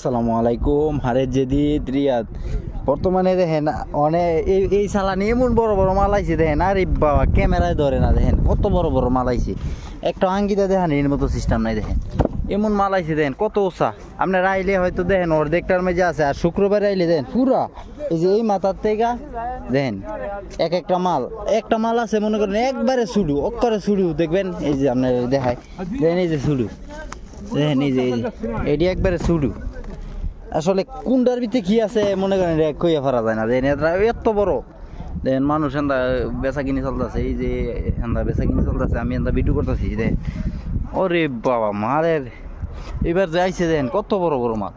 আসসালামু আলাইকুম। হারের জেদিদ রিয়াদ। বর্তমানে দেখেন অনেক এই সালানি এমন বড় বড় মাল আইছে দেখেন, আরে বাবা ক্যামেরায় ধরে না, দেখেন কত বড় বড় মাল আইছে। একটা আঙ্গিটা দেখেন এর মতো সিস্টেম নাই, দেখেন এমন মাল আইছে দেখেন কত উঁচা। আপনার আইলে হয়তো দেখেন অর্ধেকটার মেজে আছে, আর শুক্রবার আইলে দেখেন পুরা এই যে এই মাথার থেকে দেখেন একটা মাল আছে মনে করেন একবারে সুডু অক্করে সুডু দেখবেন। এই যে আপনার দেখায় দেখেন, এই যে সুডু দেখেন, এই যে এটি একবারে সুডু। আসলে কোনটার ভিতরে কি আছে মনে করেন কইয়া ফারা যায় না। দেখেন এত বড় দেখেন মানুষ এন্দা বেচা কিনে চলতেছে, এই যে এন্দা বেচা কিনে চলতেছে, আমি এন্দা ভিডিও করতেছি। দেখেন ওরে বাবা মালের এবার যে আইছে দেখেন কত বড় বড় মাল।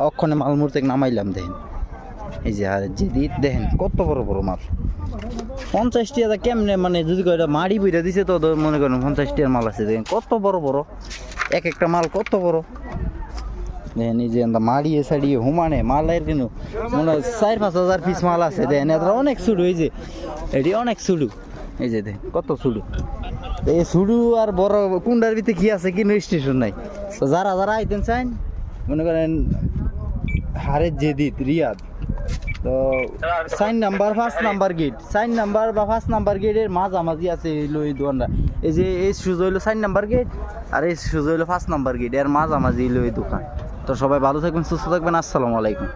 অক্ষণে মাল মুহূর্তে নামাইলাম দেখেন, এই যে আর জেদিদ দেখেন কত বড় বড় মাল। 50 টাকা কেমনে মানে যদি কয়টা মাড়ি বইটা দিছে তো মনে করেন 50 টাকার মাল আছে। দেখেন কত বড় বড় একটা মাল কত বড়। দেখেন এই যে মাড়িয়ে সাড়িয়ে হুমানে মালের কিন্তু মনে হয় 4-5 হাজার পিস মাল আছে। দেখেন এটা অনেক সুডু, এই যে এটি অনেক সুডু, এই যে দেখেন কত সুডু। এই সুডু আর বড় কুন্ডার ভিতরে কি আছে কিন্তু স্টেশন নাই। তো যারা যারা আইতেন চান মনে করেন হারের জেদিদ রিয়াদ, তো 4 নাম্বার 5 নাম্বার গেট, 4 নাম্বার বা 5 নাম্বার গেটের মাঝামাঝি আছে এই দোকানটা। এই যে এই সুজ হইলো 4 নাম্বার গেট আর এই সুজ হইলো 5 নাম্বার গেট, এর মাঝামাঝি এই দোকান। তো সবাই ভালো থাকবেন, সুস্থ থাকবেন। আসসালামু আলাইকুম।